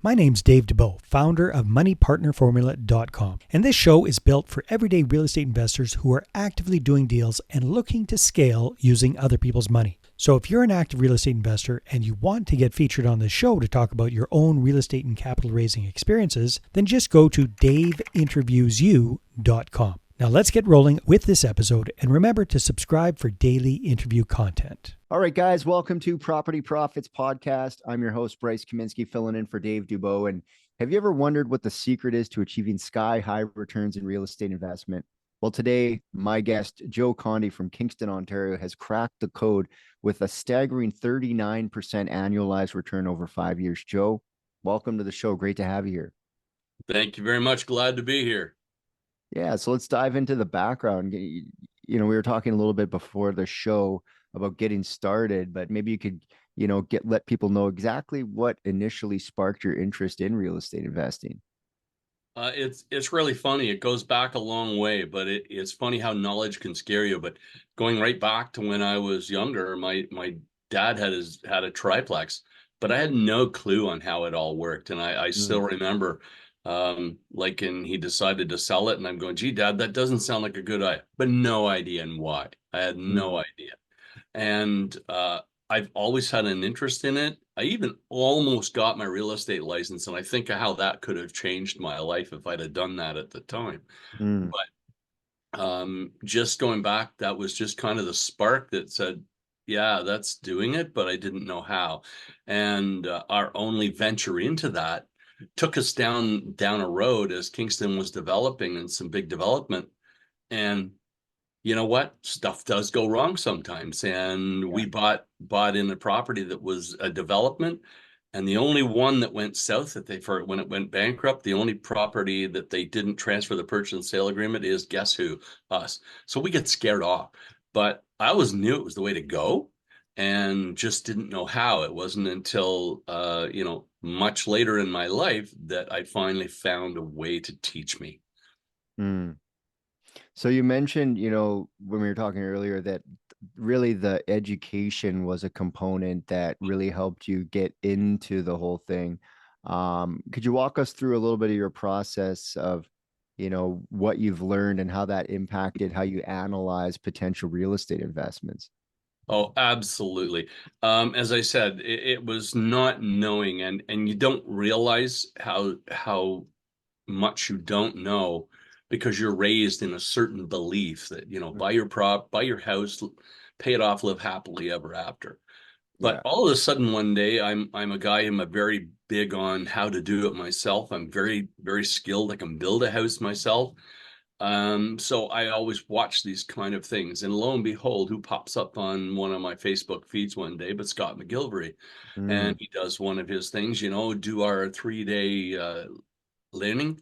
My name's Dave Dubeau, founder of MoneyPartnerFormula.com, and this show is built for everyday real estate investors who are actively doing deals and looking to scale using other people's money. So if you're an active real estate investor and you want to get featured on this show to talk about your own real estate and capital raising experiences, then just go to daveinterviewsyou.com. Now let's get rolling with this episode, and remember to subscribe for daily interview content. All right, guys, welcome to Property Profits Podcast. I'm your host, Bryce Kaminsky, filling in for Dave Dubeau. And have you ever wondered what the secret is to achieving sky-high returns in real estate investment? Well, today, my guest, Joe Condy from Kingston, Ontario, has cracked the code with a staggering 39% annualized return over 5 years. Joe, welcome to the show. Great to have you here. Thank you very much. Glad to be here. Yeah, so let's dive into the background. You know, we were talking a little bit before the show about getting started, but maybe you could, let people know exactly what initially sparked your interest in real estate investing. It's really funny. It goes back a long way, but it's funny how knowledge can scare you. But going right back to when I was younger, my dad had a triplex, but I had no clue on how it all worked. And I still remember he decided to sell it, and I'm going, gee, Dad, that doesn't sound like a good idea, but no idea and why. I had no idea. And I've always had an interest in it. I even almost got my real estate license, and I think how that could have changed my life if I'd have done that at the time. But just going back, that was just kind of the spark that said, yeah, that's doing it, but I didn't know how. And our only venture into that took us down a road as Kingston was developing and some big development. And you know what? Stuff does go wrong sometimes. And we bought in a property that was a development. And the only one that went south when it went bankrupt, the only property that they didn't transfer the purchase and sale agreement is, guess who? Us. So we get scared off. But I always knew it was the way to go and just didn't know how. It wasn't until, much later in my life that I finally found a way to teach me. So you mentioned, when we were talking earlier, that really the education was a component that really helped you get into the whole thing. Could you walk us through a little bit of your process of, what you've learned and how that impacted how you analyze potential real estate investments? Oh, absolutely. As I said, it was not knowing, and you don't realize how much you don't know because you're raised in a certain belief that, buy your house, pay it off, live happily ever after. But all of a sudden one day, I'm a guy, I'm a very big on how to do it myself. I'm very, very skilled. I can build a house myself. So I always watch these kind of things, and lo and behold, who pops up on one of my Facebook feeds one day but Scott McGilvery. And he does one of his things, do our 3-day learning.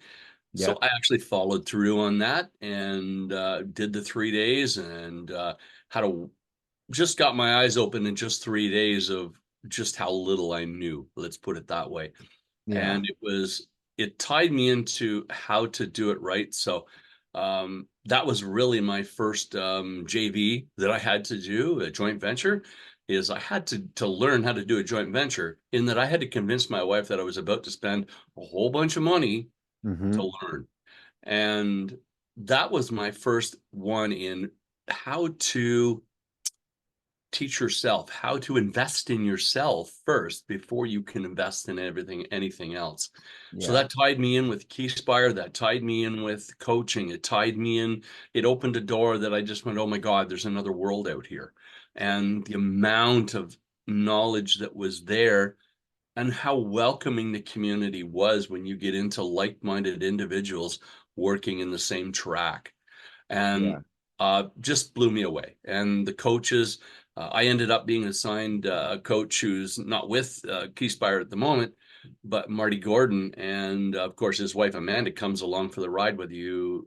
So I actually followed through on that and did the 3 days and just got my eyes open in just 3 days of just how little I knew. Let's put it that way. And it tied me into how to do it right. So that was really my first JV that I had to do, a joint venture, is I had to learn how to do a joint venture, in that I had to convince my wife that I was about to spend a whole bunch of money to learn. And that was my first one in how to teach yourself, how to invest in yourself first before you can invest in anything else. So that tied me in with Keyspire, that tied me in with coaching, it opened a door that I just went, oh my God, there's another world out here. And the amount of knowledge that was there, and how welcoming the community was when you get into like-minded individuals working in the same track, and just blew me away. And the coaches, I ended up being assigned a coach who's not with Keyspire at the moment, but Marty Gordon, and of course his wife Amanda comes along for the ride whether you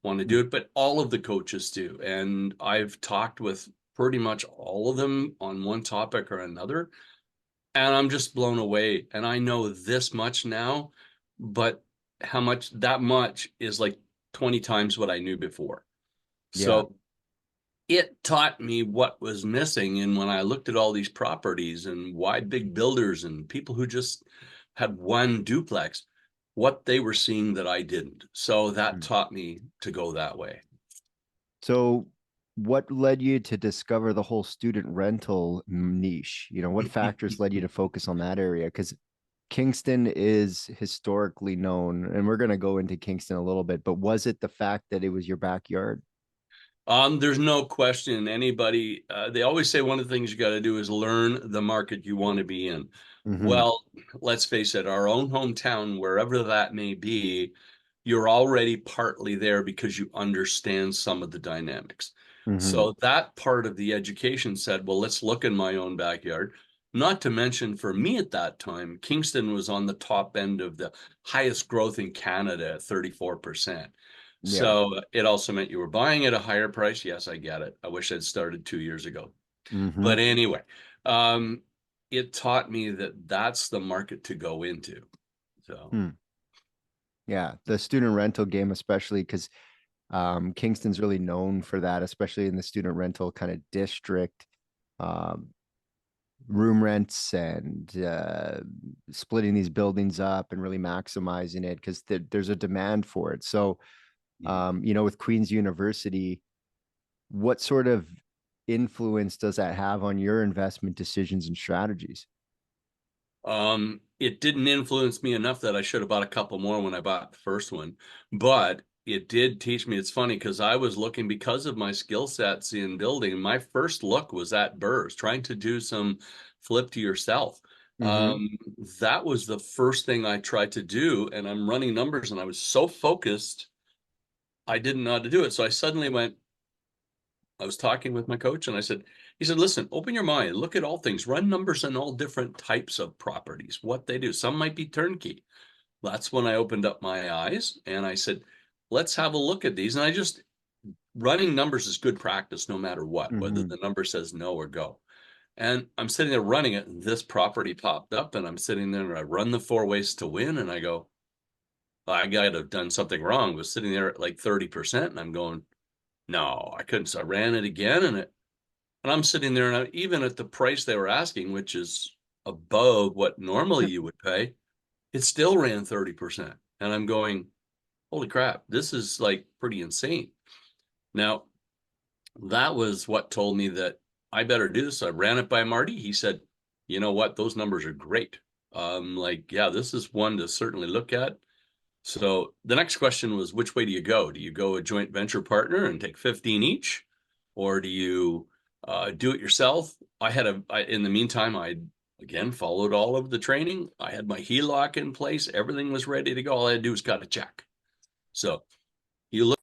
want to do it, but all of the coaches do. And I've talked with pretty much all of them on one topic or another. And I'm just blown away. And I know this much now, but that much is like 20 times what I knew before. So it taught me what was missing. And when I looked at all these properties and why big builders and people who just had one duplex, what they were seeing that I didn't. So that taught me to go that way. So what led you to discover the whole student rental niche? You know, what factors led you to focus on that area? Because Kingston is historically known, and we're going to go into Kingston a little bit, but was it the fact that it was your backyard? There's no question. Anybody, they always say one of the things you got to do is learn the market you want to be in. Mm-hmm. Well, let's face it, our own hometown, wherever that may be, you're already partly there because you understand some of the dynamics. Mm-hmm. So that part of the education said, well, let's look in my own backyard. Not to mention for me at that time, Kingston was on the top end of the highest growth in Canada at 34%. Yeah. So it also meant you were buying at a higher price. Yes, I get it. I wish I'd started 2 years ago. Mm-hmm. But anyway, um, it taught me that that's the market to go into. So, Yeah, the student rental game, especially because Kingston's really known for that, especially in the student rental kind of district. Um, Room rents and splitting these buildings up and really maximizing it because there's a demand for it. So, you know, with Queen's University, what sort of influence does that have on your investment decisions and strategies? it didn't influence me enough that I should have bought a couple more when I bought the first one, but it did teach me. It's funny because I was looking because of my skill sets in building. My first look was at burrs, trying to do some flip to yourself. Mm-hmm. Um, that was the first thing I tried to do, and I'm running numbers, and I was so focused, I didn't know how to do it. So I suddenly went, I was talking with my coach and he said, listen, open your mind, look at all things, run numbers on all different types of properties, what they do. Some might be turnkey. That's when I opened up my eyes and I said, let's have a look at these. And running numbers is good practice no matter what, whether Mm-hmm. the number says no or go. And I'm sitting there running it, and this property popped up, and I'm sitting there and I run the 4 ways to win. And I go, I got to have done something wrong. I was sitting there at like 30%, and I'm going, no, I couldn't. So I ran it again, and I'm sitting there, and even at the price they were asking, which is above what normally you would pay, it still ran 30%. And I'm going, holy crap, this is like pretty insane. Now, that was what told me that I better do this. I ran it by Marty. He said, you know what? Those numbers are great. Like, yeah, this is one to certainly look at. So the next question was, which way do you go? Do you go a joint venture partner and take 15 each? Or do you do it yourself? In the meantime, I again followed all of the training. I had my HELOC in place. Everything was ready to go. All I had to do was cut a check. So you look,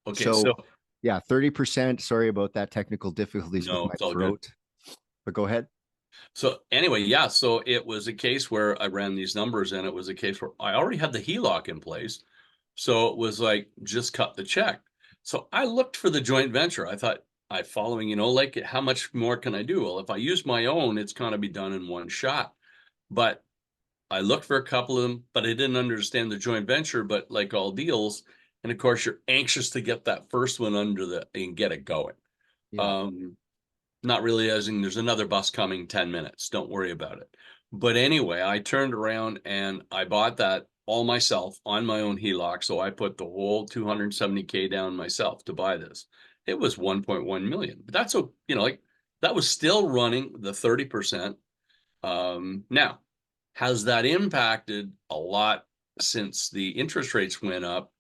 okay, So, so yeah, 30%. Sorry about that technical difficulties with no, my it's all good. throat, but go ahead. So anyway, yeah, so it was a case where I ran these numbers and it was a case where I already had the HELOC in place. So it was like, just cut the check. So I looked for the joint venture. I thought, I following, like how much more can I do? Well, if I use my own, it's going to be done in one shot. But I looked for a couple of them, but I didn't understand the joint venture. But like all deals, and of course, you're anxious to get that first one and get it going. Yeah. Um, not realizing there's another bus coming 10 minutes. Don't worry about it. But anyway, I turned around and I bought that all myself on my own HELOC. So I put the whole 270K down myself to buy this. It was 1.1 million. But that's like that was still running the 30%. Now, has that impacted a lot since the interest rates went up?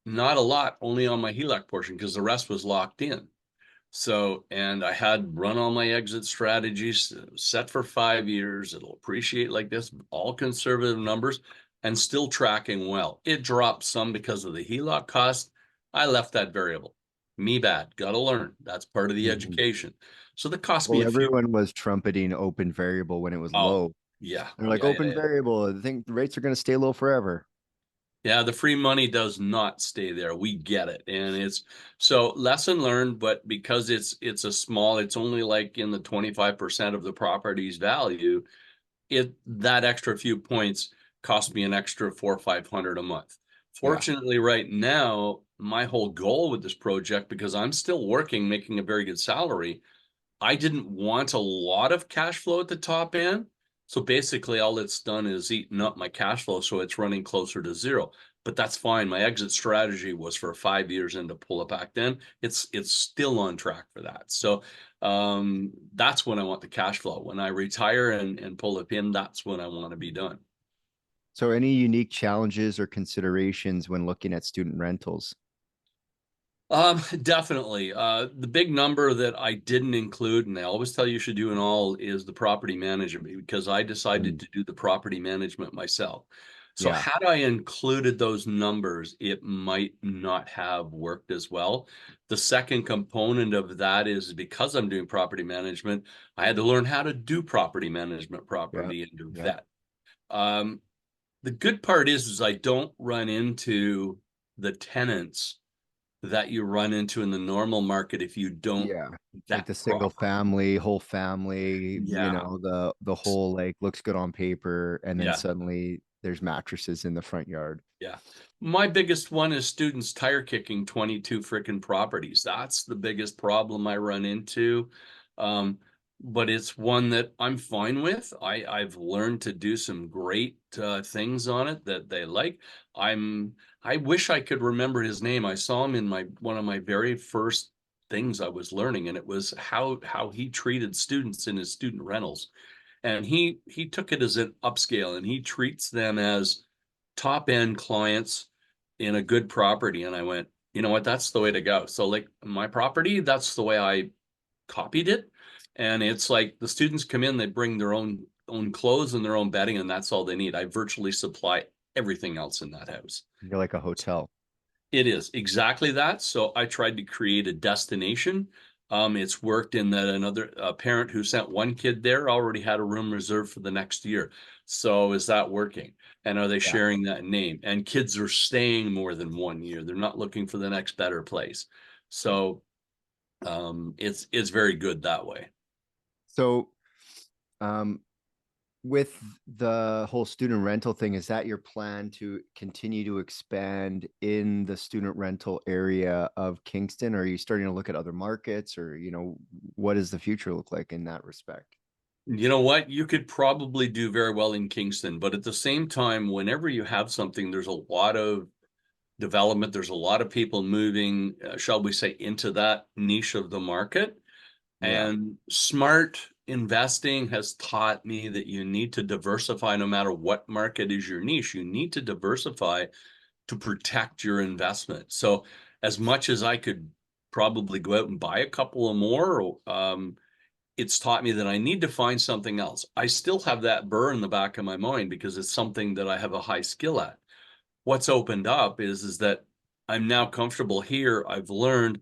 Not a lot, only on my HELOC portion because the rest was locked in. So, and I had run all my exit strategies set for 5 years. It'll appreciate like this, all conservative numbers and still tracking well. It dropped some because of the HELOC cost. I left that variable. Me bad. Got to learn. That's part of the Mhm. education. So that cost me Well, a few. everyone was trumpeting open variable when it was Oh, low. yeah. They're like, Yeah. open Yeah. variable. I think the rates are going to stay low forever. Yeah, the free money does not stay there. We get it. And it's so lesson learned, but because it's only like in the 25% of the property's value, that extra few points cost me an extra 400 or 500 a month. Yeah. Fortunately, right now, my whole goal with this project, because I'm still working, making a very good salary, I didn't want a lot of cash flow at the top end. So basically all it's done is eaten up my cash flow. So it's running closer to zero, but that's fine. My exit strategy was for 5 years and to pull it back then. It's still on track for that. So that's when I want the cash flow. When I retire and pull it in, that's when I want to be done. So any unique challenges or considerations when looking at student rentals? Definitely. The big number that I didn't include, and I always tell you should do in all, is the property management, because I decided Mm, to do the property management myself. So yeah, had I included those numbers, it might not have worked as well. The second component of that is because I'm doing property management, I had to learn how to do property management yeah, properly and to yeah, vet. Um, the good part is I don't run into the tenants that you run into in the normal market if you don't yeah. Like vet the single properly. family, whole family, Yeah, the whole like looks good on paper, and then yeah, suddenly there's mattresses in the front yard. yeah. My biggest one is students tire kicking 22 freaking properties. That's the biggest problem I run into. Um, but it's one that I'm fine with. I've learned to do some great things on it that they like. I wish I could remember his name. I saw him in my one of my very first things I was learning, and it was how he treated students in his student rentals. And he took it as an upscale, and he treats them as top end clients in a good property. And I went, you know what, that's the way to go. So like my property, that's the way I copied it. And it's like the students come in, they bring their own clothes and their own bedding, and that's all they need. I virtually supply everything else in that house. You're like a hotel. It is exactly that. So I tried to create a destination. It's worked in that another parent who sent one kid there already had a room reserved for the next year. So is that working? And are they Yeah. sharing that name? And kids are staying more than 1 year. They're not looking for the next better place. So it's very good that way. So, um, with the whole student rental thing, is that your plan to continue to expand in the student rental area of Kingston? Or are you starting to look at other markets, or, what does the future look like in that respect? You know what? You could probably do very well in Kingston, but at the same time, whenever you have something, there's a lot of development. There's a lot of people moving, shall we say, into that niche of the market. Yeah. And smart investing has taught me that you need to diversify no matter what market is your niche. You need to diversify to protect your investment. So, as much as I could probably go out and buy a couple of more, it's taught me that I need to find something else. I still have that burr in the back of my mind because it's something that I have a high skill at. What's opened up is that I'm now comfortable here. I've learned.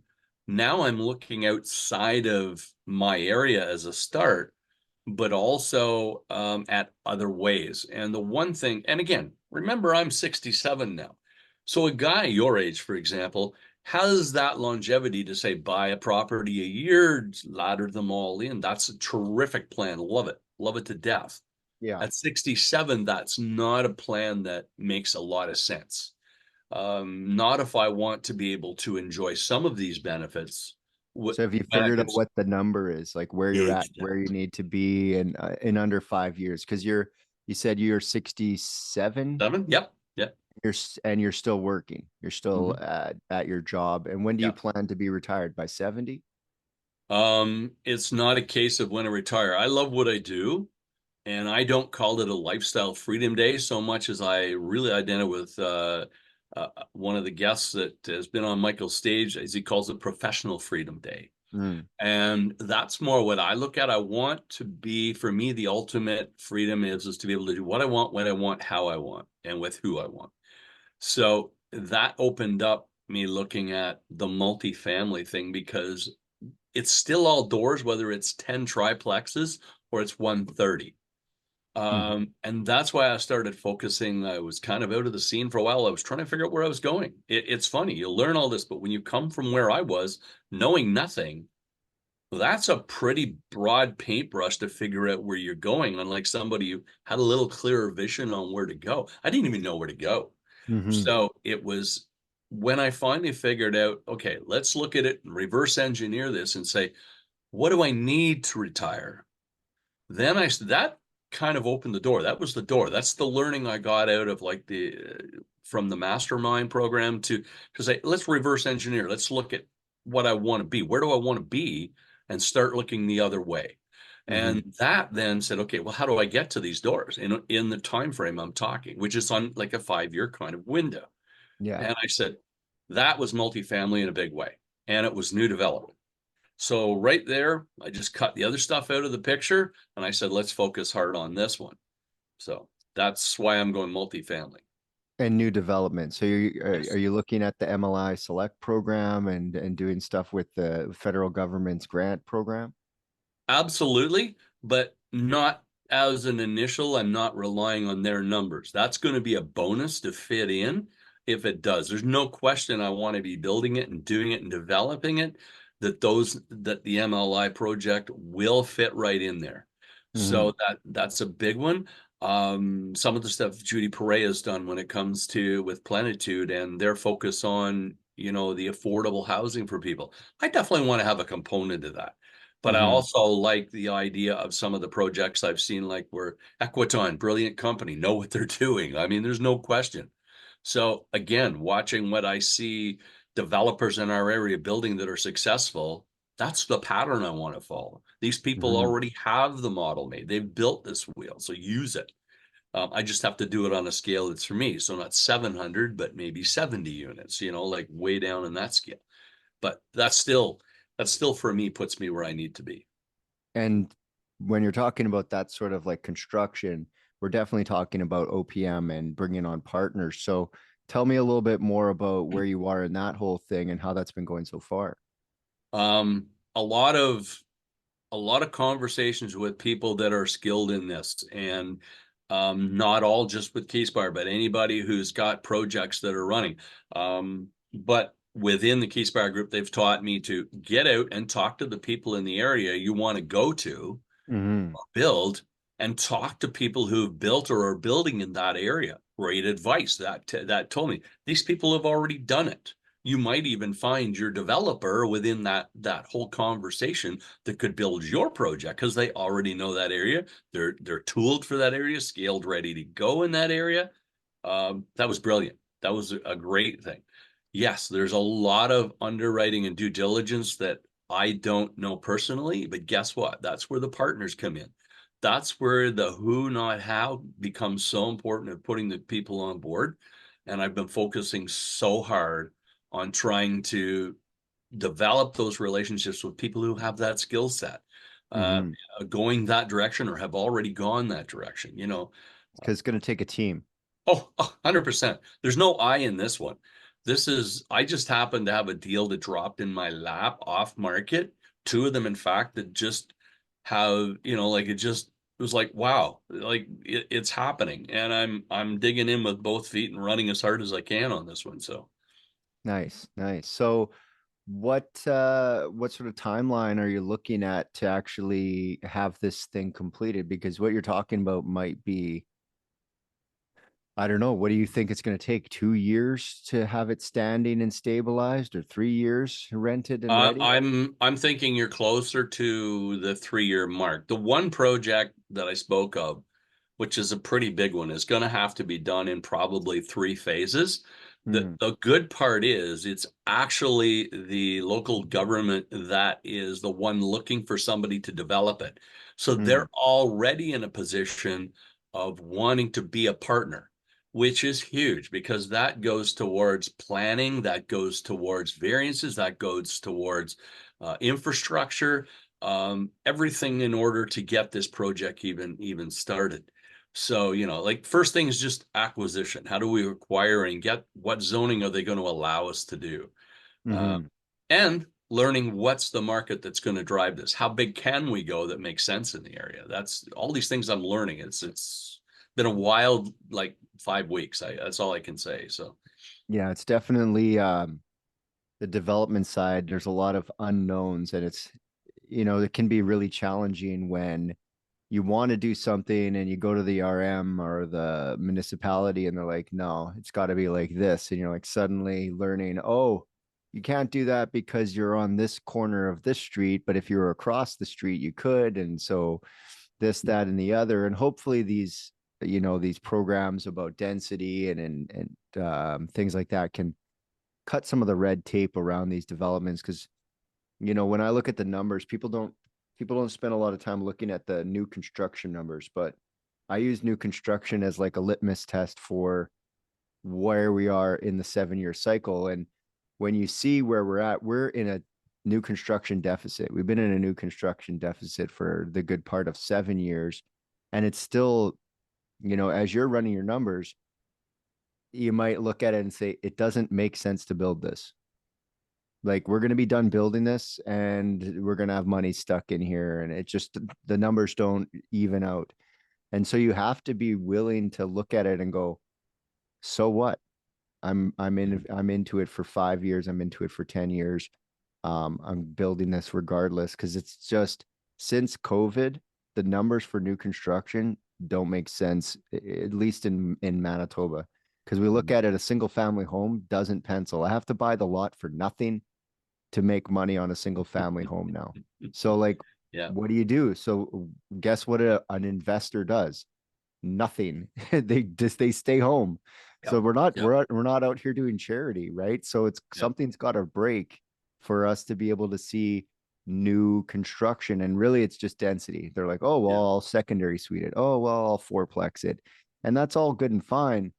Now I'm looking outside of my area as a start, but also at other ways. And the one thing, and again, remember I'm 67 now. So a guy your age, for example, has that longevity to say buy a property a year, ladder them all in. That's a terrific plan. Love it. Love it to death. Yeah. At 67, that's not a plan that makes a lot of sense. Not if I want to be able to enjoy some of these benefits So have you when I figured can. out what the number is, like where you're at, where you Exactly. need to be in under 5 years? Because you said you're 67, 7? Yep. Yep. and you're still working. You're still Mhm. at your job. And when do you Yep. plan to be retired? By 70? It's not a case of when I retire. I love what I do, and I don't call it a lifestyle freedom day so much as I really identify with one of the guests that has been on Michael's stage, as he calls it, professional freedom day. Mm, And that's more what I look at. I want to be, for me, the ultimate freedom is to be able to do what I want, when I want, how I want, and with who I want. So that opened up me looking at the multifamily thing because it's still all doors, whether it's 10 triplexes or it's 130. mhm. And that's why I started focusing. I was kind of out of the scene for a while. I was trying to figure out where I was going. It's funny, you learn all this, but when you come from where I was, knowing nothing, that's a pretty broad paintbrush to figure out where you're going. Unlike somebody who had a little clearer vision on where to go. I didn't even know where to go. Mhm. So it was when I finally figured out, okay, let's look at it and reverse engineer this and say, what do I need to retire? Then I said that kind of opened the door. That was the door. That's the learning I got out of like from the mastermind program to say, let's reverse engineer. Let's look at what I want to be. Where do I want to be? And start looking the other way. Mm-hmm. And that then said, okay, well, how do I get to these doors in the time frame I'm talking, which is on like a 5-year kind of window. Yeah. And I said, that was multifamily in a big way. And it was new development. So right there, I just cut the other stuff out of the picture and I said, let's focus hard on this one. So that's why I'm going multifamily. And new development. So Yes. are you looking at the MLI Select program and doing stuff with the federal government's grant program? Absolutely, but not as an initial. I'm not relying on their numbers. That's going to be a bonus to fit in if it does. There's no question I want to be building it and doing it and developing it, that the MLI project will fit right in there. Mm-hmm. So that's a big one. Some of the stuff Judy Perea has done when it comes to with Plenitude and their focus on, the affordable housing for people. I definitely want to have a component of that. But I Mm-hmm. also like the idea of some of the projects I've seen, like where Equiton, brilliant company, know what they're doing. I mean, there's no question. So again, watching what I see developers in our area building that are successful, that's the pattern I want to follow. These people Mm-hmm. already have the model made. They've built this wheel, so use it. I just have to do it on a scale that's for me. So not 700, but maybe 70 units, like way down in that scale. But that's still for me puts me where I need to be. And when you're talking about that sort of like construction, we're definitely talking about OPM and bringing on partners. So tell me a little bit more about where you are in that whole thing and how that's been going so far. Um, a lot of a lot of conversations with people that are skilled in this, and not all just with Keyspire, but anybody who's got projects that are running. But within the Keyspire group, they've taught me to get out and talk to the people in the area you want to go to Mm-hmm. build, and talk to people who've built or are building in that area. Great advice that told me these people have already done it. You might even find your developer within that whole conversation that could build your project because they already know that area. They're tooled for that area, scaled, ready to go in that area. That was brilliant. That was a great thing. Yes, there's a lot of underwriting and due diligence that I don't know personally, but guess what? That's where the partners come in. That's where the who, not how becomes so important of putting the people on board. And I've been focusing so hard on trying to develop those relationships with people who have that skill set, uh, Mm-hmm. going that direction or have already gone that direction. Because it's going to take a team. Oh, 100%. There's no I in this one. I just happened to have a deal that dropped in my lap off market. Two of them, in fact, that just have, like it was like, wow, like it's happening. And I'm digging in with both feet and running as hard as I can on this one. So, Nice, nice. So what sort of timeline are you looking at to actually have this thing completed? Because what you're talking about might be, I don't know, what do you think it's going to take? 2 years to have it standing and stabilized, or 3 years rented and ready? I'm thinking you're closer to the 3-year mark. The one project that I spoke of, which is a pretty big one, is going to have to be done in probably 3 phases. The Mm, the good part is it's actually the local government that is the one looking for somebody to develop it. So mm, they're already in a position of wanting to be a partner, which is huge because that goes towards planning, that goes towards variances, that goes towards infrastructure, everything in order to get this project even started. So, like first thing is just acquisition. How do we acquire and get what zoning are they going to allow us to do? Uh, mm-hmm. and learning what's the market that's going to drive this. How big can we go that makes sense in the area? That's all these things I'm learning. It's been a wild like 5 weeks. That's all I can say. So Yeah, it's definitely the development side. There's a lot of unknowns, and it can be really challenging when you want to do something and you go to the RM or the municipality and they're like, no, it's got to be like this. And you're like suddenly learning, oh, you can't do that because you're on this corner of this street, but if you were across the street, you could. And so this, that, and the other. And hopefully these, these programs about density and things like that can cut some of the red tape around these developments. Because, when I look at the numbers, people don't spend a lot of time looking at the new construction numbers, but I use new construction as like a litmus test for where we are in the 7-year cycle. And when you see where we're at, we're in a new construction deficit. We've been in a new construction deficit for the good part of 7 years. And it's still, as you're running your numbers, you might look at it and say, it doesn't make sense to build this. Like, we're going to be done building this and we're going to have money stuck in here. And it just, the numbers don't even out. And so you have to be willing to look at it and go, so what? I'm into it for 5 years. I'm into it for 10 years. I'm building this regardless, because it's just, since COVID, the numbers for new construction don't make sense, at least in Manitoba. Because we look at it, a single family home doesn't pencil. I have to buy the lot for nothing to make money on a single family home now. So like, Yeah. what do you do? So guess what an investor does? Nothing. They stay home. So we're not out here doing charity, right? So it's something's got to break for us to be able to see new construction. And really it's just density. They're like, oh, well, I'll secondary suite it. Oh, well, I'll fourplex it. And that's all good and fine.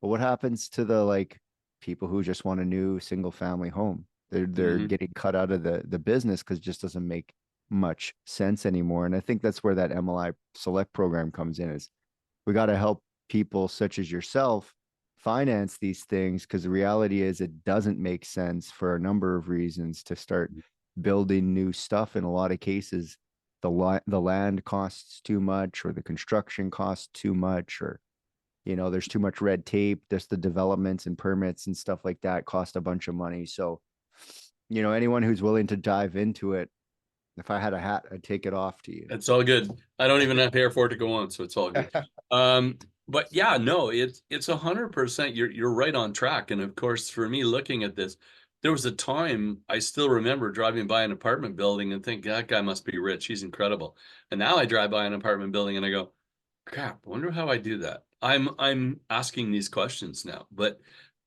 But what happens to the like people who just want a new single family home? They're getting cut out of the business because it just doesn't make much sense anymore. And I think that's where that MLI Select program comes in, is we got to help people such as yourself finance these things, because the reality is it doesn't make sense for a number of reasons to start building new stuff. In a lot of cases, the land costs too much, or the construction costs too much, or there's too much red tape. There's the developments and permits and stuff like that cost a bunch of money. So, anyone who's willing to dive into it, if I had a hat, I'd take it off to you. It's all good. I don't even have hair for it to go on, so it's all good. But yeah, no, it's 100%. You're right on track. And of course, for me looking at this, there was a time I still remember driving by an apartment building and think that guy must be rich. He's incredible. And now I drive by an apartment building and I go, crap, I wonder how I do that. I'm asking these questions now, but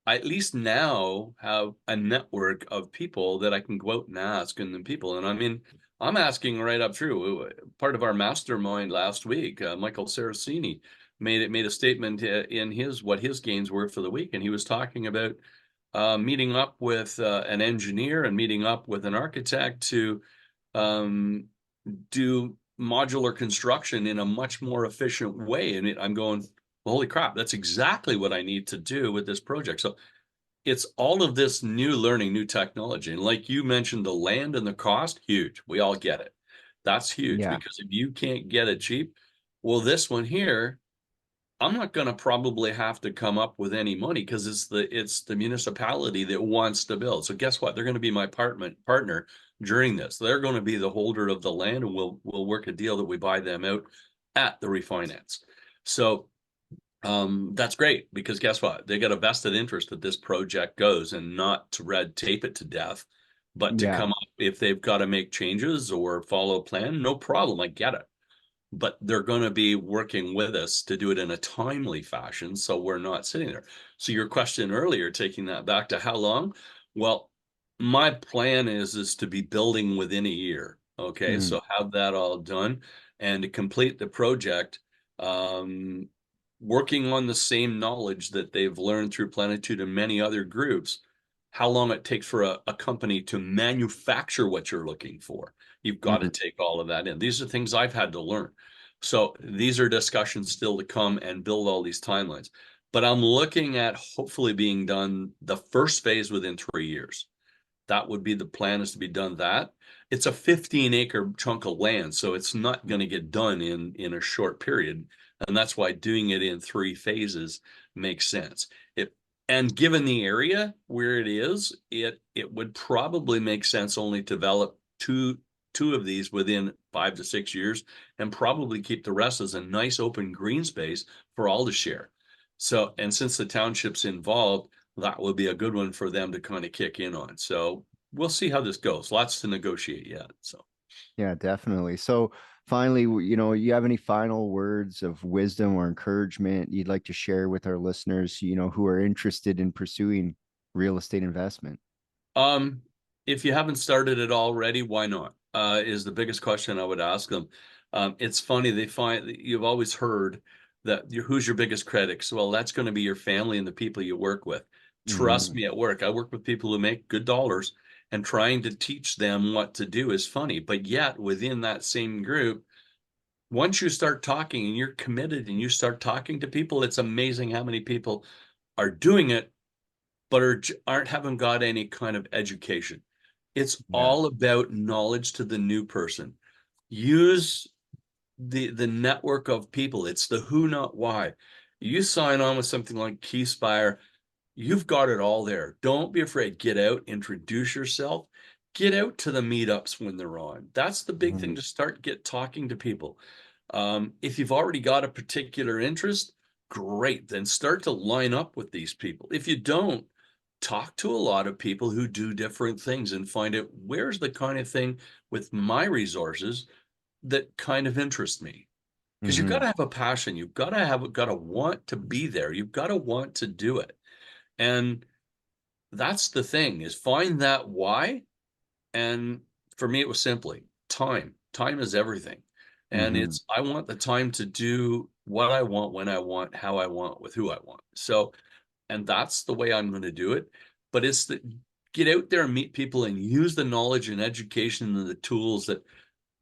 I at least now have a network of people that I can go out and ask, and then people. And I mean, I'm asking right up through. Part of our mastermind last week, Michael Saraceni made a statement in what his gains were for the week, and he was talking about meeting up with an engineer and meeting up with an architect to do modular construction in a much more efficient way. And I'm going, well, holy crap, that's exactly what I need to do with this project. So it's all of this new learning, new technology. And like you mentioned, the land and the cost, huge. We all get it. That's huge, because if you can't get it cheap, well, this one here, I'm not going to probably have to come up with any money, because it's the municipality that wants to build. So guess what? They're going to be my partner during this. They're going to be the holder of the land, and we'll work a deal that we buy them out at the refinance. So that's great, because guess what? They got a vested interest that this project goes, and not to red tape it to death, but to come up if they've got to make changes or follow a plan, no problem. I get it. But they're going to be working with us to do it in a timely fashion, so we're not sitting there. So your question earlier, taking that back to how long? Well, my plan is to be building within a year. Okay, so have that all done and to complete the project, working on the same knowledge that they've learned through Plenitude and many other groups. How long it takes for a company to manufacture what you're looking for. You've got to take all of that in. These are things I've had to learn. So these are discussions still to come and build all these timelines. But I'm looking at hopefully being done the first phase within 3 years. That would be the plan, is to be done that. It's a 15-acre chunk of land, so it's not going to get done in a short period. And that's why doing it in 3 phases makes sense. And given the area where it is, it would probably make sense only to develop two of these within 5 to 6 years, and probably keep the rest as a nice open green space for all to share. So, and since the township's involved, that would be a good one for them to kind of kick in on. So we'll see how this goes. Lots to negotiate yet. So yeah, definitely. So finally, you have any final words of wisdom or encouragement you'd like to share with our listeners, who are interested in pursuing real estate investment? Um, if you haven't started it already, why not? Is the biggest question I would ask them. It's funny, you've always heard that who's your biggest critics? Well, that's going to be your family and the people you work with. Trust Mm-hmm. me, at work, I work with people who make good dollars, and trying to teach them what to do is funny. But yet, within that same group, once you start talking and you're committed and you start talking to people, it's amazing how many people are doing it but haven't got any kind of education. It's Yeah. all about knowledge to the new person. Use the network of people. It's the who, not why. You sign on with something like Keyspire, you've got it all there. Don't be afraid. Get out, introduce yourself, get out to the meetups when they're on. That's the big Mm-hmm. thing, to get talking to people. If you've already got a particular interest, great. Then start to line up with these people. If you don't, talk to a lot of people who do different things and find out where's the kind of thing with my resources that kind of interest me. Because you've got Mm-hmm. to have a passion. You've got to want to be there. You've got to want to do it. And that's the thing, is find that why. And for me, it was simply time. Time is everything. And Mm-hmm. I want the time to do what I want, when I want, how I want, with who I want. So, and that's the way I'm going to do it. But it's the get out there and meet people and use the knowledge and education and the tools that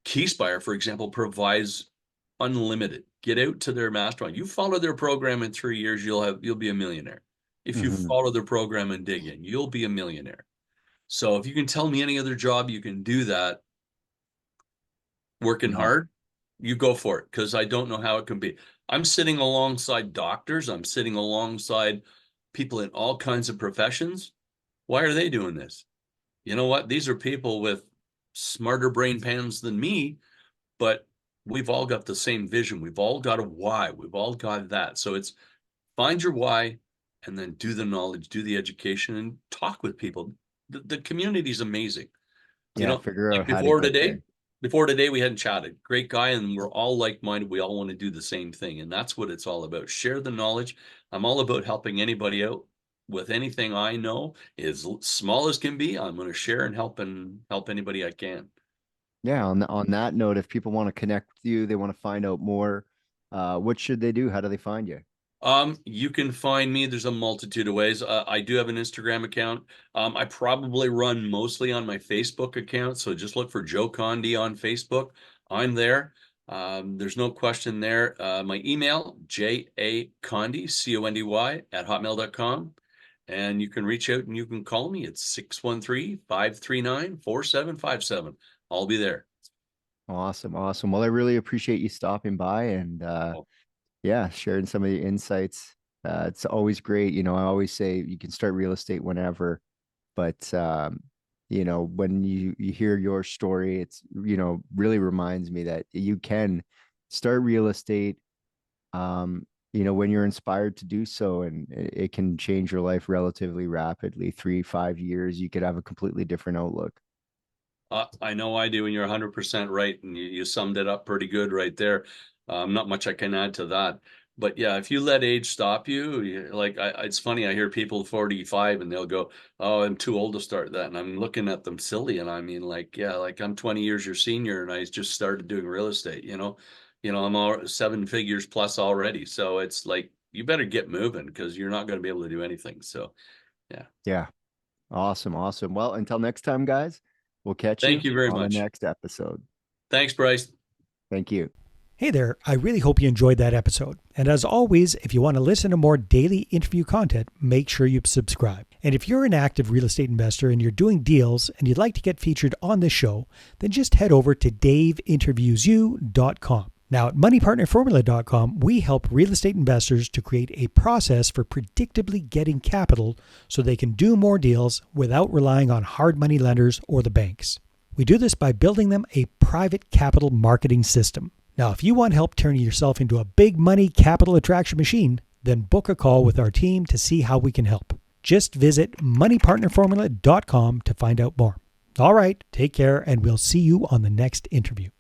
Keyspire, for example, provides unlimited. Get out to their mastermind. You follow their program in 3 years, you'll be a millionaire. If you Mm-hmm. follow their program and dig in, you'll be a millionaire. So if you can tell me any other job you can do that working Yeah. hard, you go for it, because I don't know how it can be. I'm sitting alongside doctors, I'm sitting alongside people in all kinds of professions. Why are they doing this? You know what? These are people with smarter brain pans than me, but we've all got the same vision. We've all got a why. We've all got that. So it's find your why and then do the knowledge, do the education, and talk with people. The community is amazing. Yeah. Figure Like out how to get there. before today, we hadn't chatted. Great guy, and we're all like-minded. We all want to do the same thing, and that's what it's all about. Share the knowledge. I'm all about helping anybody out with anything I know, as small as can be. I'm going to share and help anybody I can. Yeah. On that note, if people want to connect with you, they want to find out more, what should they do? How do they find you? You can find me. There's a multitude of ways. I do have an Instagram account. I probably run mostly on my Facebook account, so just look for Joe Condy on Facebook. I'm there. There's no question there. My email, jacondy, Condy, @hotmail.com. And you can reach out and you can call me at 613-539-4757. I'll be there. Awesome. Awesome. Well, I really appreciate you stopping by and Oh, yeah, sharing some of the insights. It's always great. I always say you can start real estate whenever, but when you hear your story, it's really reminds me that you can start real estate when you're inspired to do so, and it can change your life relatively rapidly. 3, 5 years, you could have a completely different outlook. I know I do, and you're 100% right, and you summed it up pretty good right there. Not much I can add to that. But yeah, if you let age stop you, it's funny, I hear people 45 and they'll go, "Oh, I'm too old to start that." And I'm looking at them silly, and I mean, yeah, like I'm 20 years your senior and I just started doing real estate, I'm all 7 figures plus already. So it's like you better get moving, because you're not going to be able to do anything. So, yeah. Yeah. Awesome. Awesome. Well, until next time, guys, we'll catch Thank you you very on the much. next episode. Thanks, Bryce. Thank you. Hey there, I really hope you enjoyed that episode. And as always, if you want to listen to more daily interview content, make sure you subscribe. And if you're an active real estate investor and you're doing deals and you'd like to get featured on this show, then just head over to daveinterviewyou.com. Now at moneypartnerformula.com, we help real estate investors to create a process for predictably getting capital so they can do more deals without relying on hard money lenders or the banks. We do this by building them a private capital marketing system. Now, if you want help turning yourself into a big money capital attraction machine, then book a call with our team to see how we can help. Just visit moneypartnerformula.com to find out more. All right, take care, and we'll see you on the next interview.